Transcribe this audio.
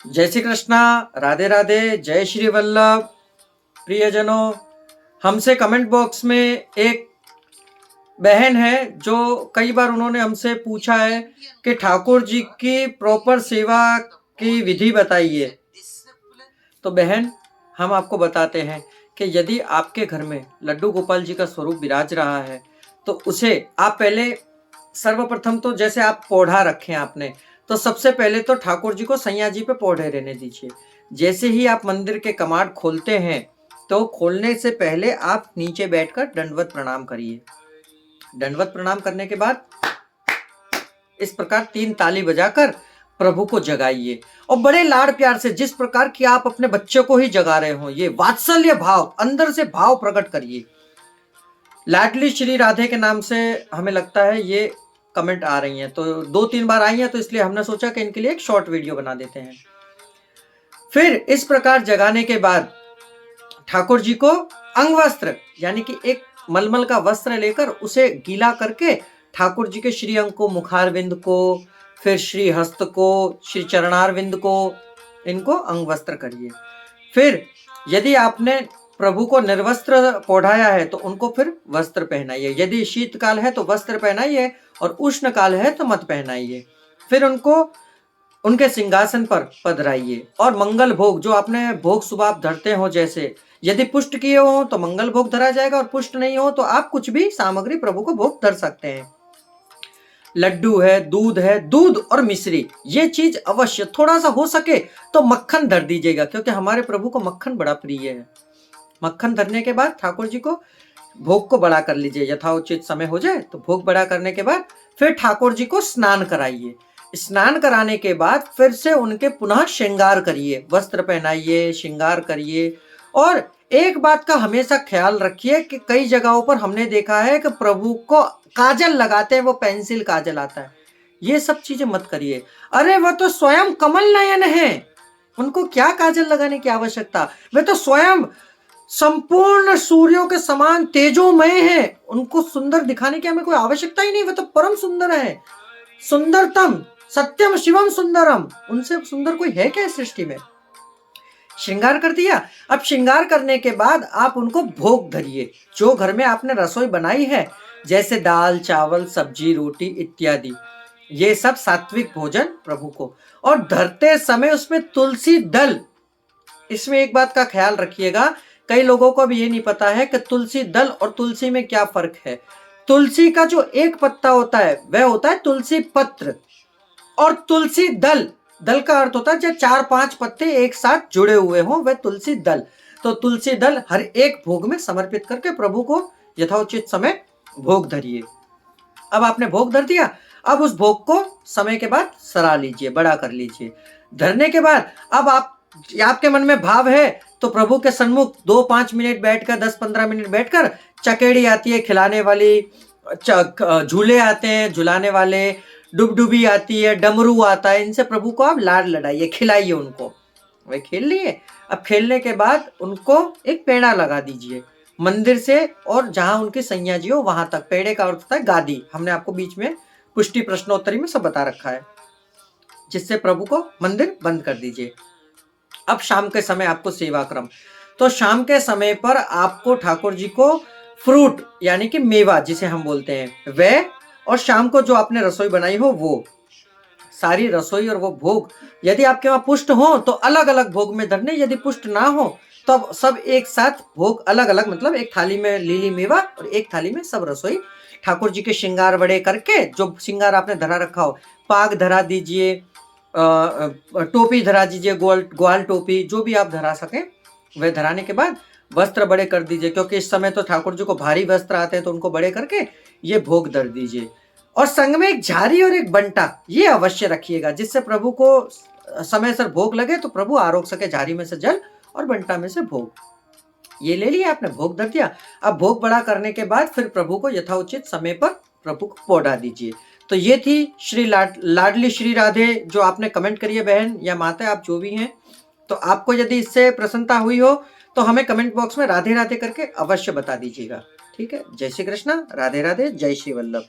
जय श्री कृष्णा, राधे राधे, जय श्री वल्लभ। प्रियजनों, हमसे कमेंट बॉक्स में एक बहन है जो कई बार उन्होंने हमसे पूछा है कि ठाकुर जी की प्रॉपर सेवा की विधि बताइए। तो बहन, हम आपको बताते हैं कि यदि आपके घर में लड्डू गोपाल जी का स्वरूप विराज रहा है तो उसे आप पहले सर्वप्रथम तो जैसे आप पौधा रखें आपने, तो सबसे पहले तो ठाकुर जी को सैया जी पे पौधे रहने दीजिए। जैसे ही आप मंदिर के कमाट खोलते हैं तो खोलने से पहले आप नीचे बैठकर दंडवत प्रणाम करिए। दंडवत प्रणाम करने के बाद इस प्रकार 3 ताली बजाकर प्रभु को जगाइए और बड़े लाड़ प्यार से, जिस प्रकार की आप अपने बच्चे को ही जगा रहे हो, ये वात्सल्य भाव, अंदर से भाव प्रकट करिए। लाडली श्री राधे के नाम से हमें लगता है ये कमेंट आ रही हैं, तो 2-3 बार आई हैं, तो इसलिए हमने सोचा कि इनके लिए एक शॉर्ट वीडियो बना देते हैं। फिर इस प्रकार जगाने के बाद ठाकुर जी को अंग वस्त्र यानी कि एक मलमल का वस्त्र लेकर उसे गीला करके ठाकुर जी के श्री अंग को, मुखारविंद को, फिर श्री हस्त को, श्री चरणारविंद को, इनको अंग वस्त्र करिए। फिर यदि आपने प्रभु को निर्वस्त्र पौढ़ाया है तो उनको फिर वस्त्र पहनाइए। यदि शीतकाल है तो वस्त्र पहनाइए और उष्ण काल है तो मत पहनाइए। फिर उनको उनके सिंहासन पर पधराइए और मंगल भोग, जो आपने भोग सुबह आप धरते हो, जैसे यदि पुष्ट किए हो तो मंगल भोग धरा जाएगा और पुष्ट नहीं हो तो आप कुछ भी सामग्री प्रभु को भोग धर सकते हैं। लड्डू है, दूध और मिश्री, ये चीज अवश्य, थोड़ा सा हो सके तो मक्खन धर दीजिएगा, क्योंकि हमारे प्रभु को मक्खन बड़ा प्रिय है। मक्खन धरने के बाद ठाकुर जी को भोग को बड़ा कर लीजिए। यथाउचित समय हो जाए तो भोग बड़ा करने के बाद फिर ठाकुर जी को स्नान कराइए। स्नान कराने के बाद फिर से उनके पुनः श्रृंगार करिए, वस्त्र पहनाइए, श्रृंगार करिए। और एक बात का हमेशा ख्याल रखिए कि कई जगहों पर हमने देखा है कि प्रभु को काजल लगाते हैं, वो पेंसिल काजल आता है, ये सब चीजें मत करिए। अरे वो तो स्वयं कमल नयन है, उनको क्या काजल लगाने की आवश्यकता? वे तो स्वयं संपूर्ण सूर्यों के समान तेजोमय है, उनको सुंदर दिखाने की हमें कोई आवश्यकता ही नहीं। वे तो परम सुंदर है, सुंदरतम सत्यम शिवम सुंदरम, उनसे सुंदर कोई है क्या इस सृष्टि में? श्रृंगार कर दिया। अब श्रृंगार करने के बाद आप उनको भोग धरिए। जो घर में आपने रसोई बनाई है, जैसे दाल, चावल, सब्जी, रोटी इत्यादि, ये सब सात्विक भोजन प्रभु को, और धरते समय उसमें तुलसी दल, इसमें एक बात का ख्याल रखिएगा, कई लोगों को भी ये नहीं पता है कि तुलसी दल और तुलसी में क्या फर्क है। तुलसी का जो एक पत्ता होता है वह होता है तुलसी पत्र, और तुलसी दल, दल का अर्थ होता है जब 4-5 पत्ते एक साथ जुड़े हुए हों, वह तुलसी दल। तो तुलसी दल हर एक भोग में समर्पित करके प्रभु को यथोचित समय भोग धरिए। अब आपने भोग धर दिया, अब उस भोग को समय के बाद सरा लीजिए, बड़ा कर लीजिए। धरने के बाद अब आपके मन में भाव है तो प्रभु के सन्मुख 2-5 मिनट बैठकर, 10-15 मिनट बैठकर, चकेड़ी आती है खिलाने वाली, झूले आते हैं झुलाने वाले, डुबडुबी आती है, डमरू आता है, इनसे प्रभु को आप लाड लड़ाइए, खिलाइए उनको। वे खेल लिए। अब खेलने के बाद उनको एक पेड़ा लगा दीजिए मंदिर से, और जहां उनकी सैया जी हो वहां तक। पेड़े का अर्थ होता है गादी, हमने आपको बीच में पुष्टि प्रश्नोत्तरी में सब बता रखा है, जिससे प्रभु को मंदिर बंद कर दीजिए। अब शाम के समय आपको सेवा क्रम, तो शाम के समय पर आपको ठाकुर जी को फ्रूट यानी कि मेवा जिसे हम बोलते हैं वह, और शाम को जो आपने रसोई बनाई हो वो सारी रसोई और वो भोग, यदि आपके वहां पुष्ट हो तो अलग अलग भोग में धरने, यदि पुष्ट ना हो तो सब एक साथ भोग अलग अलग, मतलब एक थाली में लीली मेवा और एक थाली में सब रसोई। ठाकुर जी के श्रृंगार बड़े करके, जो श्रृंगार आपने धरा रखा हो, पाग धरा दीजिए, टोपी धरा दीजिए, ग्वाल टोपी, जो भी आप धरा सकें वह धराने के बाद वस्त्र बड़े कर दीजिए, क्योंकि इस समय तो ठाकुर जी को भारी वस्त्र आते हैं, तो उनको बड़े करके ये भोग धर दीजिए। और संग में एक झारी और एक बंटा ये अवश्य रखिएगा, जिससे प्रभु को समय से भोग लगे तो प्रभु आरोग सके। झारी में से जल और बंटा में से भोग, ये ले लिया आपने, भोग धर दिया। अब भोग बड़ा करने के बाद फिर प्रभु को यथाउचित समय पर प्रभु को पौधा दीजिए। तो ये थी श्री लाडली श्री राधे, जो आपने कमेंट करी है बहन या माता, आप जो भी हैं। तो आपको यदि इससे प्रसन्नता हुई हो तो हमें कमेंट बॉक्स में राधे राधे करके अवश्य बता दीजिएगा। ठीक है, जय श्री कृष्णा, राधे राधे, जय श्री वल्लभ।